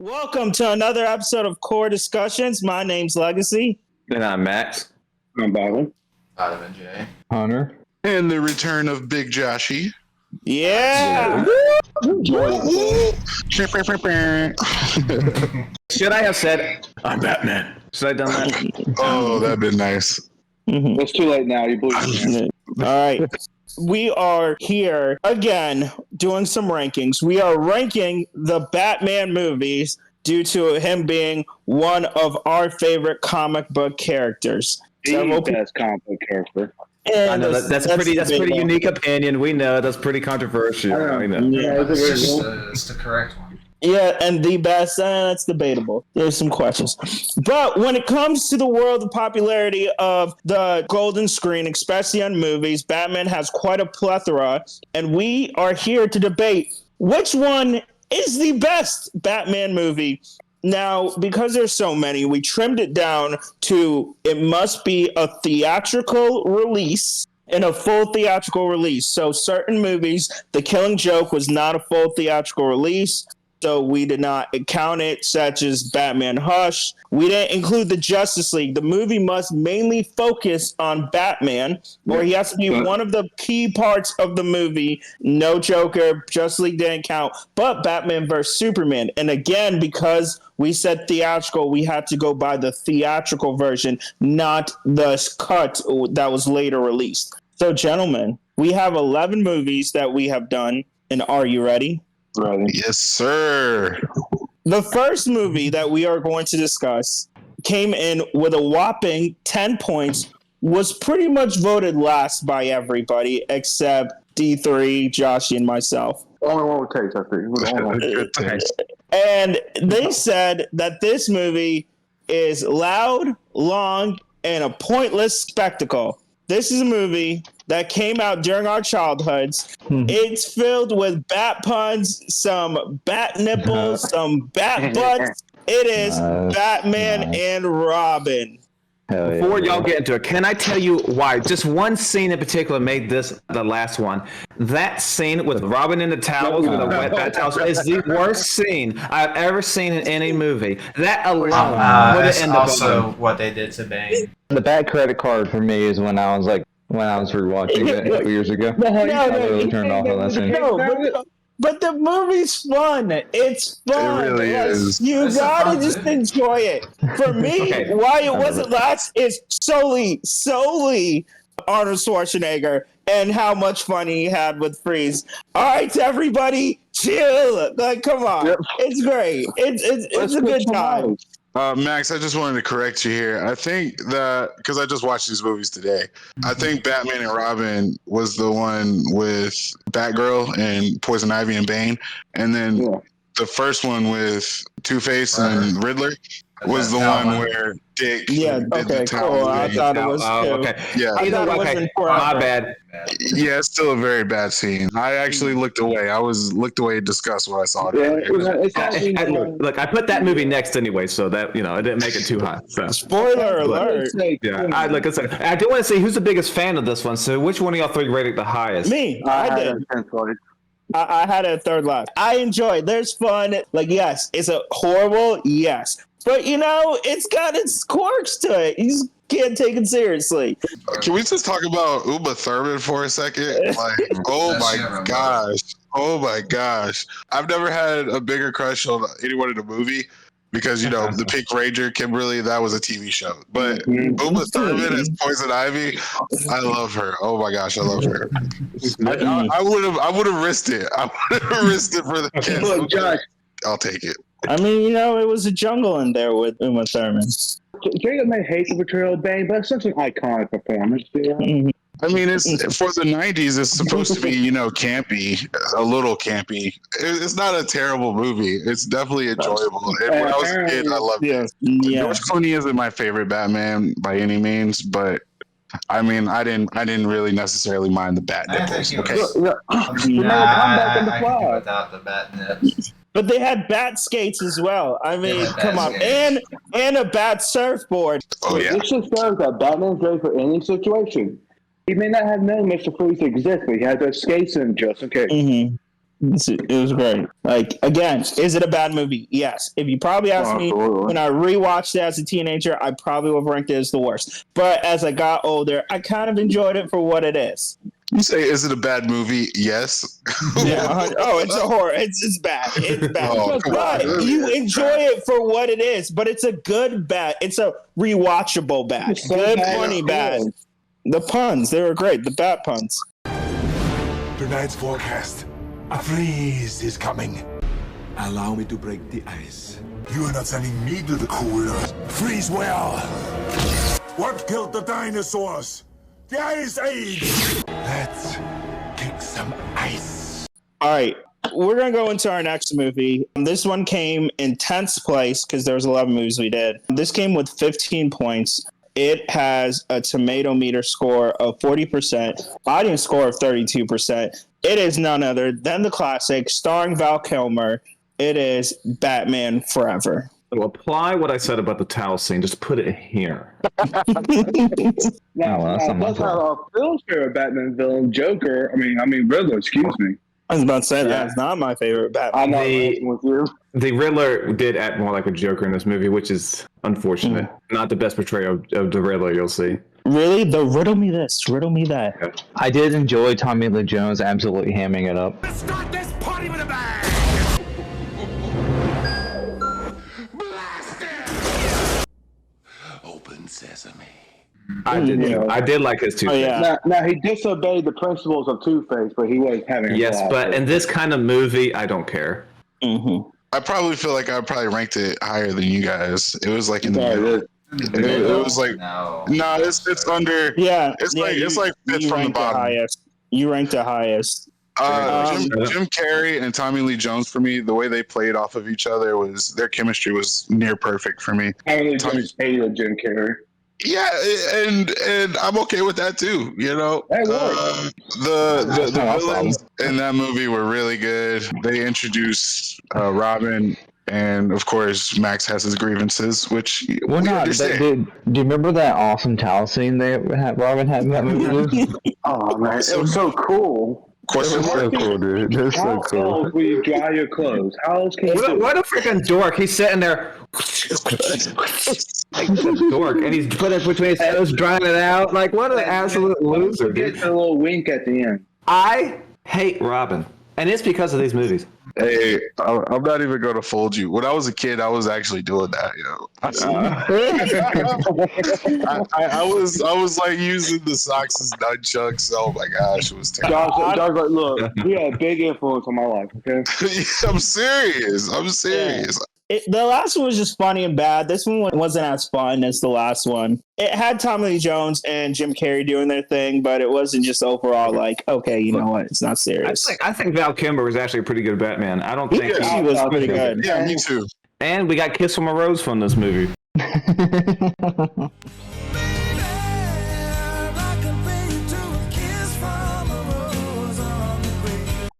Welcome to another episode of Core Discussions. My name's Legacy. And I'm Max. I'm Byron. Adam and Jay. Hunter. And the return of Big Joshy. Yeah. Should I have said, I'm Batman? Should I have done that? Oh, that'd been nice. It's too late now. You believe me. All right. We are here again doing some rankings. We are ranking the Batman movies due to him being one of our favorite comic book characters. The best comic book character. I know that's a pretty unique opinion. We know that's pretty controversial. I know. Yeah, It's the correct one. Yeah, and the best, that's debatable. There's some questions. But when it comes to the world of popularity of the golden screen, especially on movies, Batman has quite a plethora, and we are here to debate which one is the best Batman movie. Now, because there's so many, we trimmed it down to it must be a theatrical release and a full theatrical release. So certain movies, The Killing Joke was not a full theatrical release. So we did not count it, such as Batman Hush. We didn't include the Justice League. The movie must mainly focus on Batman, or he has to be one of the key parts of the movie. No Joker, Justice League didn't count, but Batman vs. Superman. And again, because we said theatrical, we had to go by the theatrical version, not the cut that was later released. So, gentlemen, we have 11 movies that we have done, and are you ready? Right. Yes, sir. The first movie that we are going to discuss came in with a whopping 10 points, was pretty much voted last by everybody except D3, Joshy, and myself. Only one with taste, I think. Good taste. And they said that this movie is loud, long, and a pointless spectacle. This is a movie that came out during our childhoods. It's filled with bat puns, some bat nipples, some bat butts. It is Batman and Robin. Before y'all get into it, can I tell you why? Just one scene in particular made this the last one. That scene with Robin in the towels with a wet bat towel is the worst scene I've ever seen in any movie. That alone would That's end also what they did to Bane. The bad credit card for me is when I was rewatching it a couple years ago. I really turned off on that scene. But the movie's fun. It's fun. It really is. You It's gotta fun just movie. enjoy it. For me, why it wasn't last is solely Arnold Schwarzenegger and how much fun he had with Freeze. All right, everybody, chill. Like, come on. Yep. It's great. It's a good time. Max, I just wanted to correct you here. I think that, because I just watched these movies today, I think Batman and Robin was the one with Batgirl and Poison Ivy and Bane. And then the first one with Two-Face and Riddler was the one where Dick did the cool. I thought it was okay. Yeah. I thought it wasn't My bad. Yeah, it's still a very bad scene. I actually looked away. I looked away in disgust when I saw it. Look, I put that movie next anyway, so that it didn't make it too high. So. Spoiler alert. Yeah, I do want to see who's the biggest fan of this one. So, which one of y'all three rated the highest? Me. I did. I had it third last. I enjoyed. There's fun. Like, yes, is it horrible? Yes. But, it's got its quirks to it. You just can't take it seriously. Can we just talk about Uma Thurman for a second? Like, oh my gosh. Oh my gosh. I've never had a bigger crush on anyone in a movie because, the Pink Ranger, Kimberly, that was a TV show. But Uma Thurman as Poison Ivy, I love her. Oh my gosh, I love her. I would have risked it. I would have risked it for the kids. Look, Josh. I'll take it. I mean, it was a jungle in there with Uma Thurman. Jacob may hate the portrayal of Bane, but it's such an iconic performance. I mean, it's for the 90s, it's supposed to be, campy, a little campy. It's not a terrible movie. It's definitely enjoyable. And when I was a kid, I loved it. Yeah. George Clooney isn't my favorite Batman by any means, but I mean, I didn't really necessarily mind the bat nipples. Okay. I can do without the bat nips. But they had bat skates as well. I mean, come on. And a bat surfboard. Oh, yeah. This just shows that Batman's ready for any situation. He may not have known Mr. Freeze exists, but he had those skates in just in case. It was great. Like, again, is it a bad movie? Yes. If you probably asked me when I rewatched it as a teenager, I probably would have ranked it as the worst. But as I got older, I kind of enjoyed it for what it is. You say, is it a bad movie? Yes. Yeah. Oh, it's a horror. It's bad. It's bad. Oh, but you enjoy it for what it is. But it's a good bad. It's a rewatchable bad. Good, funny bad. The puns, they were great. The bad puns. Tonight's forecast. A freeze is coming. Allow me to break the ice. You are not sending me to the cooler. Freeze well. What killed the dinosaurs? The Ice Age! Let's kick some ice. All right, we're going to go into our next movie. This one came in 10th place because there was 11 movies we did. This came with 15 points. It has a tomato meter score of 40%, audience score of 32%. It is none other than the classic, starring Val Kilmer. It is Batman Forever. So apply what I said about the towel scene. Just put it here. That's how Phil's favorite Batman villain, Joker. I mean Riddler. Excuse me. I was about to say that's not my favorite Batman. I'm not messing with you. The Riddler did act more like a Joker in this movie, which is unfortunate. Not the best portrayal of the Riddler you'll see. Really? The riddle me this, riddle me that. I did enjoy Tommy Lee Jones absolutely hamming it up. Let's start this party with a bang! Blast it! Open sesame. I did like his Two-Face. Oh, yeah. Now he disobeyed the principles of Two-Face, but he was having. Yes, but in this kind of movie, I don't care. Mm-hmm. I probably feel like I probably ranked it higher than you guys. It was like in the middle. It was like no, it's under. Yeah, it's like fifth from the bottom. You ranked the highest. Jim Carrey and Tommy Lee Jones, for me, the way they played off of each other their chemistry was near perfect for me. I just hated Jim Carrey. Yeah, and I'm okay with that too. You know, the villains in that movie were really good. They introduced Robin, and of course Max has his grievances, which we understand. Do you remember that awesome towel scene Robin had in that movie? Oh man, it was so cool. Question mark? So cool, dude. That's so How cool. else will you dry your clothes? How else can you do it? What a freaking dork. He's sitting there like a dork, and he's putting it between his toes, drying it out. Like, what an absolute loser, dude. Get a little wink at the end. I hate Robin, and it's because of these movies. Hey, I'm not even going to fold you. When I was a kid, I was actually doing that. You know, I was like using the socks as nunchucks. Oh my gosh, it was terrible. Dog's like, look, you had a big influence on my life. Okay, I'm serious. The last one was just funny and bad. This one wasn't as fun as the last one. It had Tommy Lee Jones and Jim Carrey doing their thing, but it wasn't just overall like, okay, you know what? It's not serious. I think Val Kilmer was actually a pretty good Batman. I don't think he was pretty good. Yeah, me too. And we got Kiss from a Rose from this movie.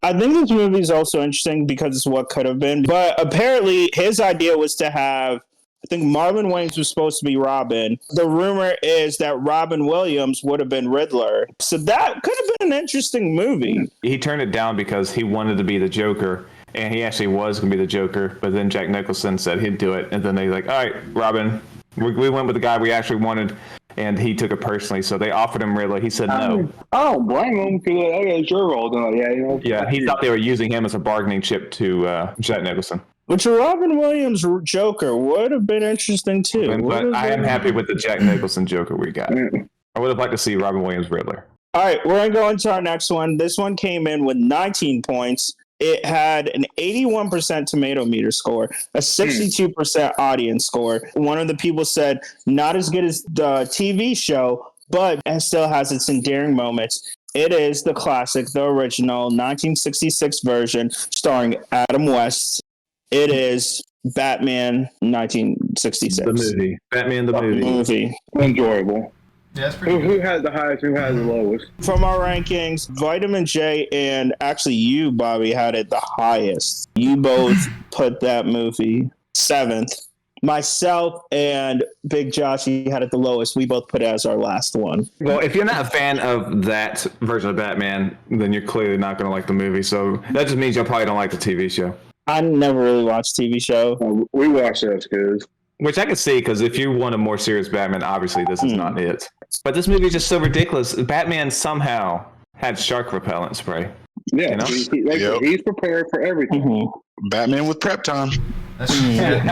I think this movie is also interesting because it's what could have been. But apparently his idea was to have, I think Marlon Wayans was supposed to be Robin. The rumor is that Robin Williams would have been Riddler. So that could have been an interesting movie. He turned it down because he wanted to be the Joker. And he actually was going to be the Joker. But then Jack Nicholson said he'd do it. And then they like, all right, Robin, we went with the guy we actually wanted. And he took it personally, so they offered him Riddler. He said no. I don't blame him because okay, it's your role. Then like, Yeah, he thought they were using him as a bargaining chip to Jack Nicholson. Which a Robin Williams Joker would have been interesting too. But I am happy with the Jack Nicholson Joker we got. I would have liked to see Robin Williams Riddler. All right, we're going to go into our next one. This one came in with 19 points. It had an 81% tomato meter score, a 62% audience score. One of the people said, not as good as the TV show, but it still has its endearing moments. It is the classic, the original 1966 version starring Adam West. It is Batman 1966. The movie. Batman the movie. Enjoyable. Yeah, that's pretty Who had the highest? Who had the lowest? From our rankings, Vitamin J and actually you, Bobby, had it the highest. You both put that movie 7th. myself and Big Josh, he had it the lowest. We both put it as our last one. Well, if you're not a fan of that version of Batman, then you're clearly not going to like the movie. So that just means you probably don't like the TV show. I never really watched TV show. We watched it as kids. Which I can see, because if you want a more serious Batman, obviously this is not it. But this movie is just so ridiculous. Batman somehow had shark repellent spray. Yeah, You know? he's prepared for everything. Batman with prep time. That's Yeah.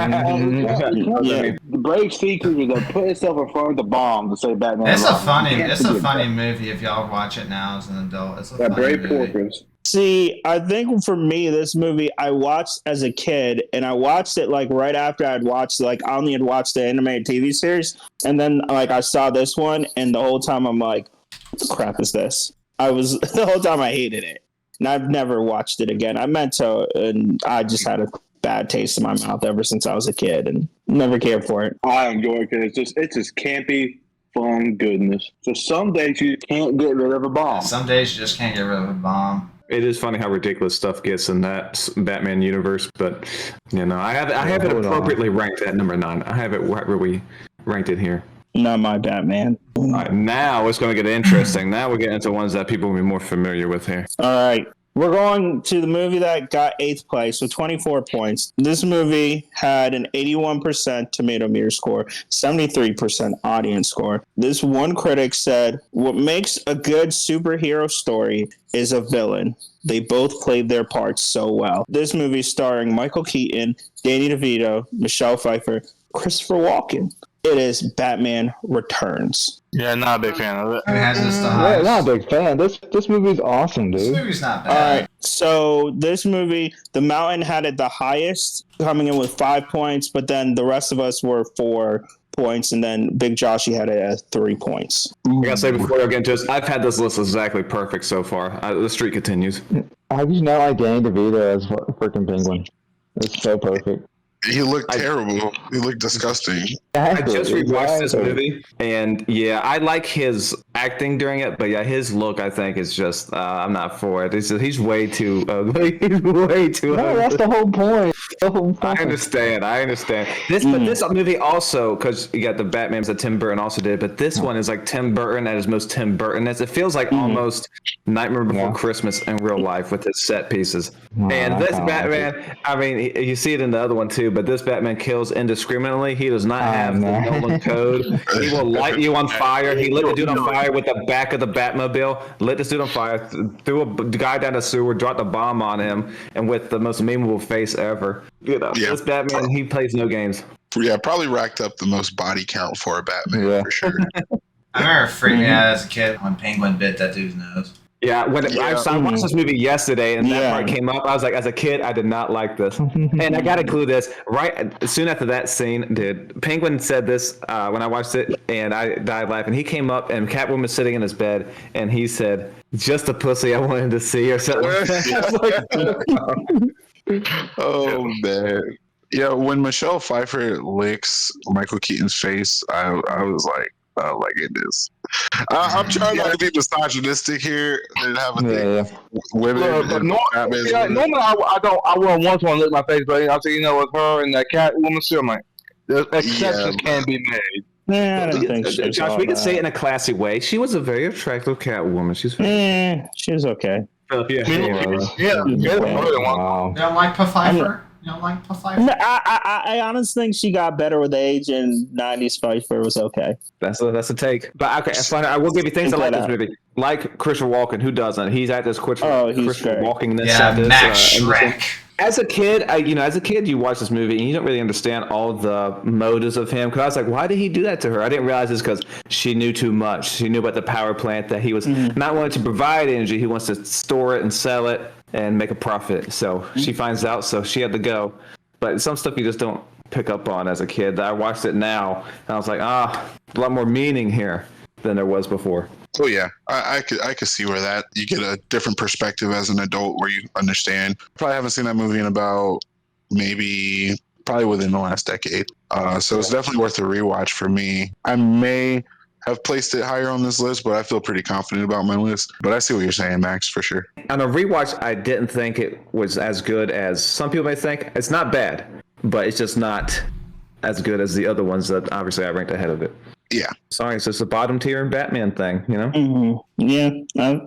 The brave sea creature that put itself in front of the bomb to say Batman. It's a wrong. funny movie if y'all watch it now as an adult. It's a That funny brave movie. porpoise. See, I think for me, this movie I watched as a kid, and I watched it like right after I'd watched, like, I only had watched the animated TV series, and then like I saw this one, and the whole time I'm like, what the crap is this? The whole time I hated it, and I've never watched it again. I meant to, and I just had a bad taste in my mouth ever since I was a kid, and never cared for it. I enjoy it because it's just campy, fun goodness. So some days you can't get rid of a bomb. Some days you just can't get rid of a bomb. It is funny how ridiculous stuff gets in that Batman universe, but I have it appropriately ranked at number 9. I have it where we ranked it here. Not my Batman. All right, now it's going to get interesting. Now we're getting into ones that people will be more familiar with here. All right. We're going to the movie that got 8th place with 24 points. This movie had an 81% tomato meter score, 73% audience score. This one critic said, what makes a good superhero story is a villain. They both played their parts so well. This movie starring Michael Keaton, Danny DeVito, Michelle Pfeiffer, Christopher Walken. It is Batman Returns. Yeah, not a big fan of it. Who has this the Yeah, highest? not a big fan. This movie's awesome, This dude. movie's not All bad. right. So this movie, The Mountain had it the highest, coming in with 5 points, but then the rest of us were 4 points, and then Big Joshy had it at 3 points. I gotta say before I get into this, I've had this list exactly perfect so far. The streak continues. How do you not like Danny DeVito as freaking Penguin? It's so perfect. He looked terrible. He looked disgusting. I just rewatched this Exactly. movie, and yeah, I like his acting during it, but yeah, his look I think is just I'm not for it. He's way too ugly. He's way too No, ugly. that's the whole point. The whole I point. understand. But this movie also, because you got the Batman that Tim Burton also did, but this one is like Tim Burton at his most Tim Burton. It feels like almost Nightmare Before Christmas in real life with his set pieces. And I this kinda like Batman, I mean, you see it in the other one too, but this Batman kills indiscriminately. He does not have the no. Nolan code. He will light you on fire. He lit the dude on fire with the back of the Batmobile. Lit this dude on fire, threw a guy down the sewer, dropped a bomb on him, and with the most memeable face ever. Yeah. This Batman, he plays no games. Yeah, probably racked up the most body count for a Batman Yeah. for sure. I remember it freaked me out as a kid when Penguin bit that dude's nose. Yeah, I watched this movie yesterday, and that Yeah. part came up. I was like, as a kid, I did not like this. And I gotta include this right soon after that scene, dude. Penguin said this when I watched it, and I died laughing. He came up, and Catwoman was sitting in his bed, and he said, "Just the pussy I wanted to see," or something. I was like, Oh man. Yeah, when Michelle Pfeiffer licks Michael Keaton's face, I was like, oh my goodness. I'm trying not to be misogynistic here and have a thing Yeah. with women. and Batman's women. Normally I wouldn't once want to lick my face, but I think with her and that Catwoman still, I'm like, exceptions can be made. Yeah, I don't think she's Josh, all we can that. say it in a classy way. She was a very attractive Catwoman. She's very She was okay. Yeah, Wow. You don't like Pfeiffer? You don't like Pfeiffer? No, I honestly think she got better with age, and 90s Pfeiffer was okay. That's a take. But okay, fine. I will give you things I like this movie. Like Christopher Walken, who doesn't? He's at this Christopher he's great. Walken. This, Yeah, this, Max and this one. Shrek. As a kid, you watch this movie and you don't really understand all the motives of him. Because I was like, why did he do that to her? I didn't realize it's because she knew too much. She knew about the power plant, that he was not wanting to provide energy. He wants to store it and sell it and make a profit. So she finds out, so she had to go. But some stuff you just don't pick up on as a kid. I watched it now and I was like, a lot more meaning here than there was before. Oh yeah, I could see where that you get a different perspective as an adult where you understand. Probably haven't seen that movie in about probably within the last decade. So it's definitely worth a rewatch for me. I may have placed it higher on this list, but I feel pretty confident about my list. But I see what you're saying, Max, for sure. On a rewatch, I didn't think it was as good as some people may think. It's not bad, but it's just not as good as the other ones that obviously I ranked ahead of it. Yeah. Sorry, it's just a bottom tier Batman thing, you know? Mm-hmm. Yeah,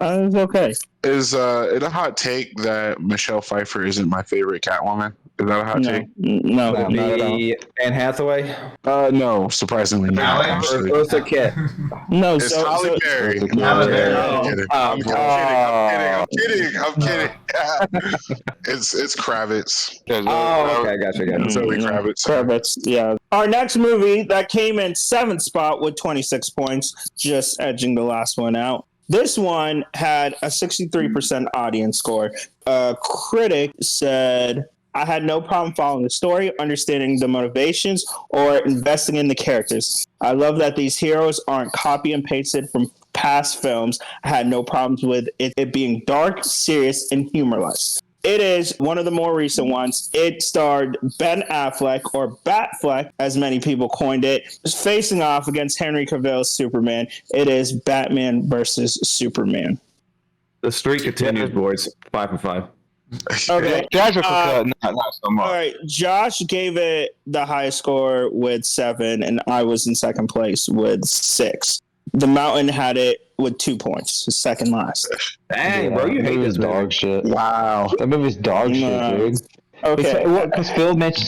I was okay. Is it a hot take that Michelle Pfeiffer isn't my favorite Catwoman? Is that a hot take? No, No, not at all. The Anne Hathaway? No, surprisingly not. Actually. Eartha Kitt. No, It's Halle Berry. Eartha Kitt. Halle Berry. Oh. I'm kidding. I'm kidding. It's Kravitz. Oh, okay, gotcha. Zoe Kravitz. Kravitz, yeah. Our next movie that came in 7th spot with 26 points, just edging the last one out. This one had a 63% audience score. A critic said, I had no problem following the story, understanding the motivations, or investing in the characters. I love that these heroes aren't copy and pasted from past films. I had no problems with it being dark, serious, and humorless. It is one of the more recent ones. It starred Ben Affleck, or Batfleck, as many people coined it, facing off against Henry Cavill's Superman. It is Batman versus Superman. The streak continues, boys. 5 for 5. Okay. Theatrical cut, not so much. All right. Josh gave it the highest score with 7, and I was in second place with 6. The Mountain had it with 2 points, second last. Dang, bro, you hate this dog movie. shit. Wow. That movie's dog shit, dude. Okay. Because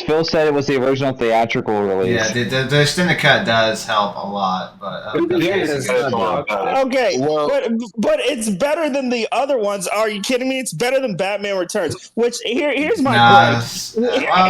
Phil said it was the original theatrical release. Yeah, the extended cut does help a lot, but Okay, Well- but it's better than the other ones. Are you kidding me? It's better than Batman Returns. Which here's my gripe.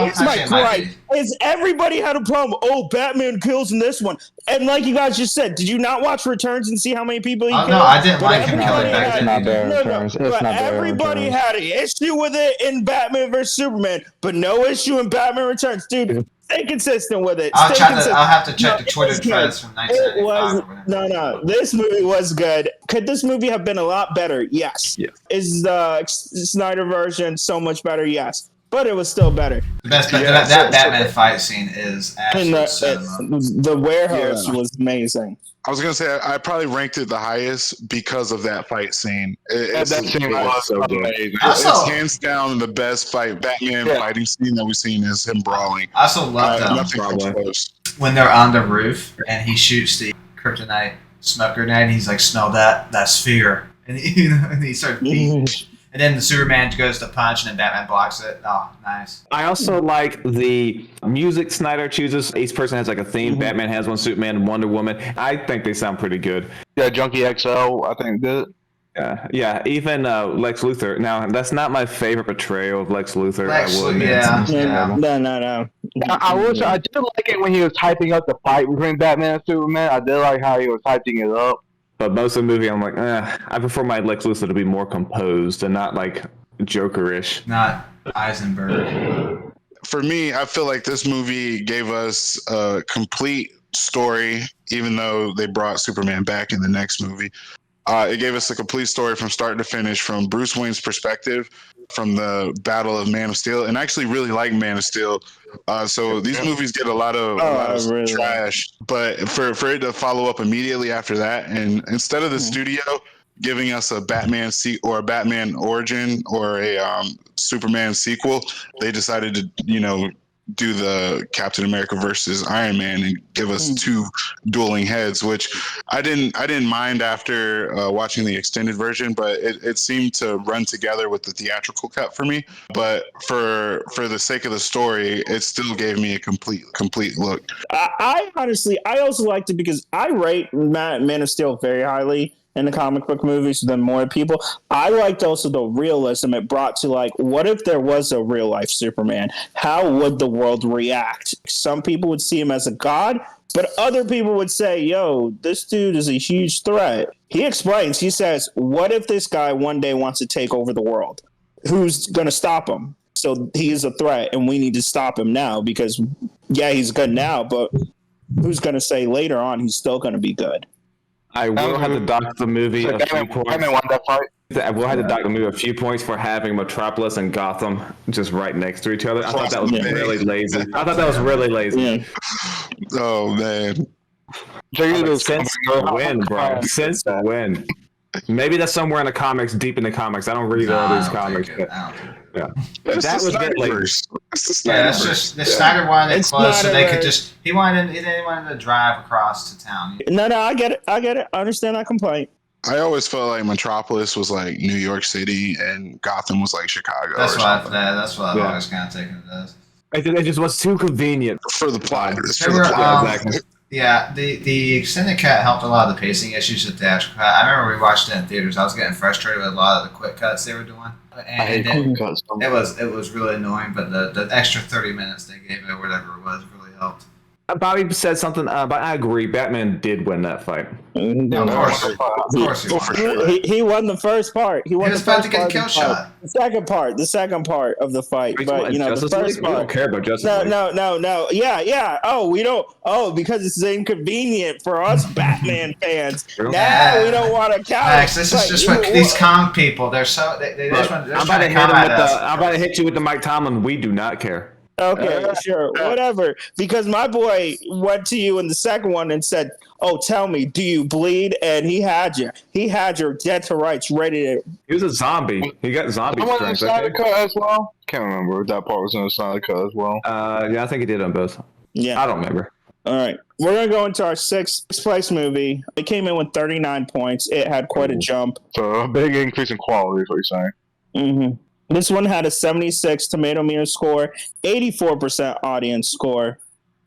Here's my gripe. Is everybody had a problem? Oh, Batman kills in this one, and like you guys just said, did you not watch Returns and see how many people he killed? No, I didn't But like him everybody killing back had- It's not Batman No, Returns. It's but not Batman everybody Returns. had an issue with it in Batman vs Superman, but no issue in Batman Returns, dude. Stay consistent with it. I'll Stay consistent. have to check No, the Twitter it's good. threads from It 1995 was or whatever. no. This movie was good. Could this movie have been a lot better? Yes. Yeah. Is the Snyder version so much better? Yes. But it was still better. The best Yeah, that Batman fight scene is And absolute cinema. the warehouse Yeah. was amazing. I was gonna say I probably ranked it the highest because of that fight scene. That scene was so good. amazing. Also- It's hands down the best Batman fighting scene that we've seen is him brawling. I also love Nothing comes Probably. close. when they're on the roof and he shoots the kryptonite smoke grenade. And he's like, "Smell that? That's fear." And and he starts beating. And then the Superman goes to punch, and then Batman blocks it. Oh, nice. I also like the music Snyder chooses. Each person has like a theme. Batman has one, Superman, Wonder Woman. I think they sound pretty good. Yeah, Junkie XL, I think did. Yeah. Even Lex Luthor. Now, that's not my favorite portrayal of Lex Luthor. Lex, I will admit. yeah. No. I did like it when he was hyping up the fight between Batman and Superman. I did like how he was hyping it up. But most of the movie, I'm like, I prefer my Lex Luthor to be more composed and not like Joker-ish. Not Eisenberg. For me, I feel like this movie gave us a complete story, even though they brought Superman back in the next movie. It gave us a complete story from start to finish, from Bruce Wayne's perspective, from the Battle of Man of Steel, and I actually really like Man of Steel. So these movies get a lot of really trash, but for it to follow up immediately after that, and instead of the studio giving us a Batman or a Batman origin or a Superman sequel, they decided to do the Captain America versus Iron Man and give us two dueling heads, which I didn't mind after watching the extended version, but it seemed to run together with the theatrical cut for me. But for the sake of the story, it still gave me a complete look. I honestly, I also liked it because I rate Man of Steel very highly in the comic book movies than more people. I liked also the realism it brought to, like, what if there was a real life Superman? How would the world react? Some people would see him as a god, but other people would say, yo, this dude is a huge threat. He explains, he says, what if this guy one day wants to take over the world? Who's going to stop him? So he is a threat, and we need to stop him now because, yeah, he's good now, but who's going to say later on he's still going to be good? I will have to dock the movie a few points. Batman won that fight. I will have to dock the movie a few points for having Metropolis and Gotham just right next to each other. I thought that was really lazy. Yeah. Oh man, Since when, bro? Since when? Maybe that's somewhere in the comics, deep in the comics. I don't read all these comics. But Yeah. That's That the was a bit late. Snyderverse. That's the Yeah, that's Snyderverse. just the Snyder wanted it It's close so not they a- could just. He wanted to drive across to town. No, I get it. I understand that complaint. I always felt like Metropolis was like New York City and Gotham was like Chicago. That's or what something. that's what I've Yeah. always kind of taken it as. It just was too convenient. For the plot. It's for Remember, the plot. exactly. Yeah, the extended cut helped a lot of the pacing issues with the theatrical cut. I remember we watched it in theaters. I was getting frustrated with a lot of the quick cuts they were doing, and it was really annoying. But the extra 30 minutes they gave it, or whatever it was, really helped. Bobby said something, but I agree. Batman did win that fight. Of course, he won. He won the first part. He won He was the about first to get a part kill of the fight. shot. The second part of the fight. But you know, Justice the first League? We don't part. care about Justice League. No. Yeah. Oh, we don't. Oh, because it's inconvenient for us Batman fans. Now we don't want to count. Max, this is just what these Kong people. They're so they just want. I'm about to hit you with the Mike Tomlin. We do not care. Okay, sure, whatever. Because my boy went to you in the second one and said, "Oh, tell me, do you bleed?" And he had you. He had your dead to rights ready to. He was a zombie. He got zombie I was in the strength. Snyder cut as well. Can't remember if that part was in the Snyder cut as well. Yeah, I think he did on both. Yeah, I don't remember. All right, we're gonna go into our sixth place movie. It came in with 39 points. It had quite a jump. So a big increase in quality is what you're saying. Mm-hmm. This one had a 76 tomato meter score, 84% audience score.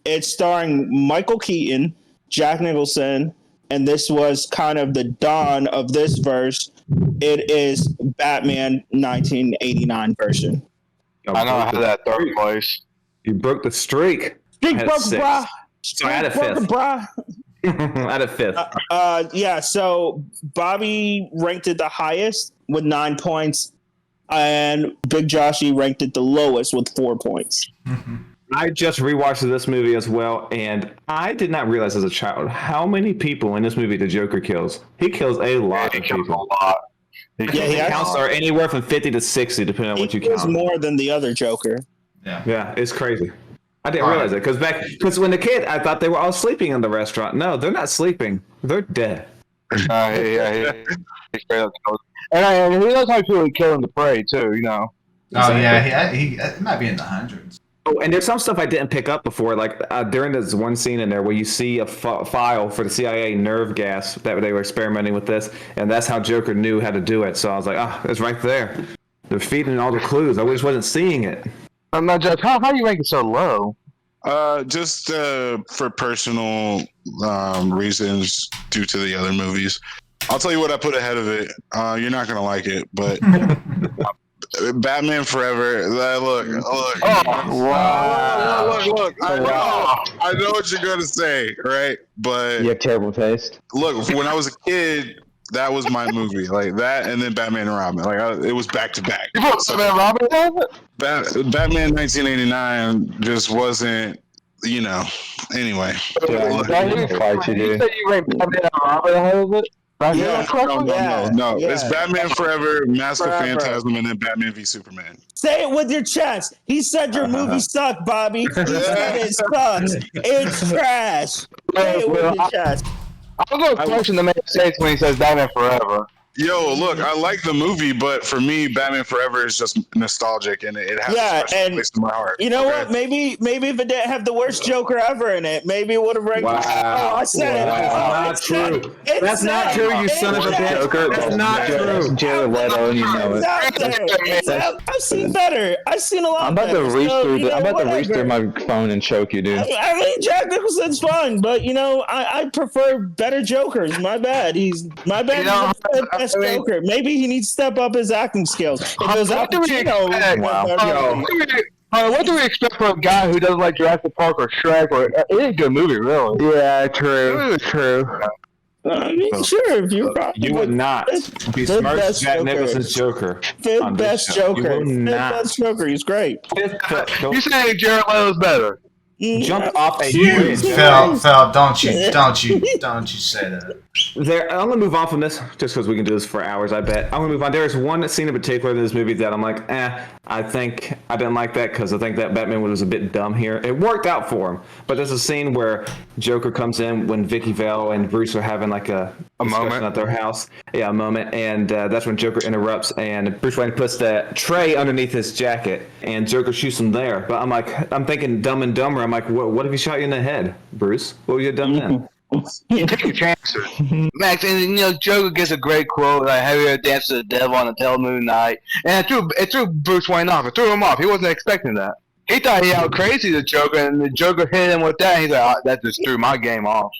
It's starring Michael Keaton, Jack Nicholson, and this was kind of the dawn of this verse. It is Batman 1989 version. I know I had that third place. You broke the streak. Streak I had broken, six. brah. So I had a Streak broken, fifth. brah. I had a fifth. Yeah, so Bobby ranked it the highest with 9 points, and Big Joshy ranked it the lowest with 4 points. I just rewatched this movie as well, and I did not realize as a child how many people in this movie the Joker kills. He kills a lot of people. He Counts are anywhere from 50 to 60, depending on what you kills count. more than the other Joker. Yeah, it's crazy. I didn't realize it because when a kid, I thought they were all sleeping in the restaurant. No, they're not sleeping. They're dead. And he knows how to kill in the prey too, you know. Oh yeah, he it might be in the hundreds. Oh, and there's some stuff I didn't pick up before, like during this one scene in there where you see a file for the CIA nerve gas that they were experimenting with this, and that's how Joker knew how to do it. So I was like, it's right there. They're feeding all the clues. I just wasn't seeing it. I'm not just how you rank it so low? Just for personal reasons due to the other movies. I'll tell you what I put ahead of it. You're not gonna like it, but Batman Forever. Look. Oh, wow. Look. I know what you're gonna say, right? But You have terrible taste. look, when I was a kid, that was my movie, like that, and then Batman and Robin. Like it was back to back. You put Batman Robin on it? Batman 1989 just wasn't, Anyway, You said you ranked Batman and Robin ahead of it? No. It's Batman Forever, Mask of Forever. Phantasm, and then Batman v Superman. Say it with your chest. He said your movie sucked, Bobby. He said it sucks. It's trash. Say it with your chest. I was going to question the man says when he says Batman Forever. Yo, look, I like the movie, but for me, Batman Forever is just nostalgic, and it has a special place in my heart. You know what? Maybe if it didn't have the worst Joker ever in it, maybe it would have ranked. Wow. Oh, I said it. That's not true. That's not true, you son of a bitch. That's not true. Jared Leto, and you know it. I've seen better. I've seen a lot. I'm about to better. reach So, through. I'm about to reach whatever. through my phone and choke you, dude. I mean, Jack Nicholson's fine, but I prefer better Jokers. My bad. He's the best Joker. Maybe he needs to step up his acting skills. It goes What do we expect from a guy who doesn't like Jurassic Park or Shrek? It is a good movie, really. Yeah, true. I mean, sure. If You would not besmirch best Jack Joker. Nicholson's Joker. Fifth on this best show. Joker. You will Fifth not. best Joker. He's great. You saying Jared Leto's better? Jump off a You, bridge. Phil, don't you say that. I'm gonna move on from this just because we can do this for hours. I bet I'm gonna move on. There is one scene in particular in this movie that I'm like, I think I didn't like that because I think that Batman was a bit dumb here. It worked out for him, but there's a scene where Joker comes in when Vicky Vale and Bruce are having like a discussion at their house. Yeah, a moment, and that's when Joker interrupts, and Bruce Wayne puts the tray underneath his jacket, and Joker shoots him there. But I'm thinking Dumb and Dumber. I'm like, what if he shot you in the head, Bruce? What would you have done then? You take your chances, Max. And Joker gets a great quote like, "Have you ever danced to the devil on a pale moon night?" And it threw Bruce Wayne off. It threw him off. He wasn't expecting that. He thought he out crazy the Joker, and the Joker hit him with that. And he's like, "That just threw my game off."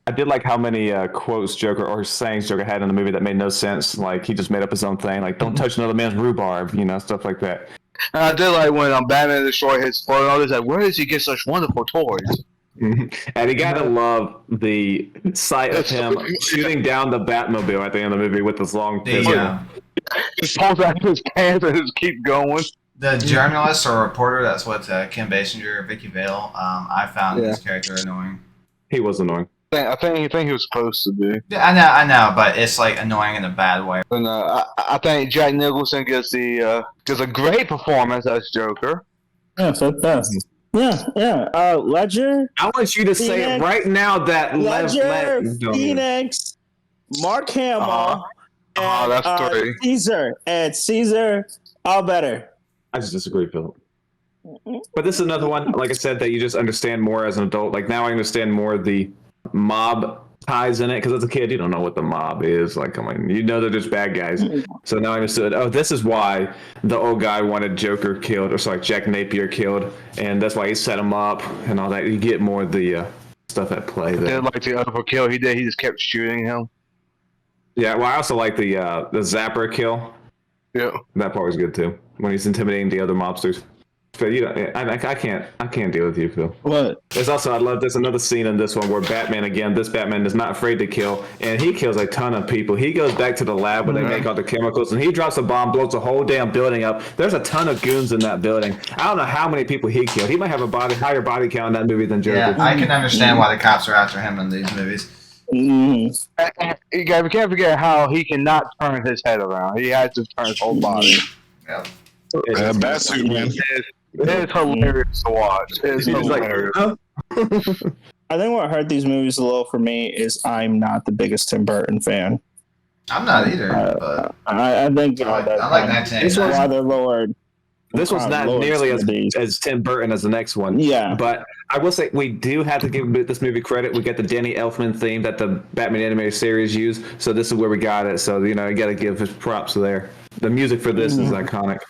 I did like how many quotes Joker or sayings Joker had in the movie that made no sense. Like he just made up his own thing, like "Don't touch another man's rhubarb," stuff like that. And I did like when Batman destroyed his phone. I was like, "Where does he get such wonderful toys?" And you gotta love the sight of him shooting down the Batmobile at the end of the movie with this long pistol. Just pulls out his pants and just keep going. The journalist or reporter, that's what Kim Basinger, Vicky Vale, I found this character annoying. He was annoying. I think he was supposed to be. Yeah, I know, but it's like annoying in a bad way. And I think Jack Nicholson gives a great performance as Joker. Yeah, fantastic. Yeah. Ledger. I want you to say it right now that Ledger, Phoenix, Mark Hamill, and that's three. Caesar, all better. I just disagree, Philip. But this is another one, like I said, that you just understand more as an adult. Like now I understand more of the mob ties in it, because as a kid you don't know what the mob is. Like, I mean, they're just bad guys. So now I understood, this is why the old guy wanted Joker killed, or sorry, Jack Napier killed, and that's why he set him up and all that. You get more of the stuff at play there. I did like the overkill he did. He just kept shooting him. Yeah, well, I also like the Zapper kill. Yeah, that part was good too, when he's intimidating the other mobsters. But I can't deal with you, Phil. What? There's also, I love this, another scene in this one where this Batman is not afraid to kill, and he kills a ton of people. He goes back to the lab where they make all the chemicals, and he drops a bomb, blows the whole damn building up. There's a ton of goons in that building. I don't know how many people he killed. He might have a higher body count in that movie than Joker. Yeah, I can understand why the cops are after him in these movies. You can't forget how he cannot turn his head around. He has to turn his whole body. Yeah. Batsuit, man. It's hilarious to watch. It's hilarious. I think what hurt these movies a little for me is I'm not the biggest Tim Burton fan. I'm not either, but I think I like 1989. This was rather lowered. This was not nearly as Tim Burton as the next one. Yeah. But I will say we do have to give this movie credit. We got the Danny Elfman theme that the Batman animated series used. So this is where we got it. So, you got to give his props there. The music for this is iconic.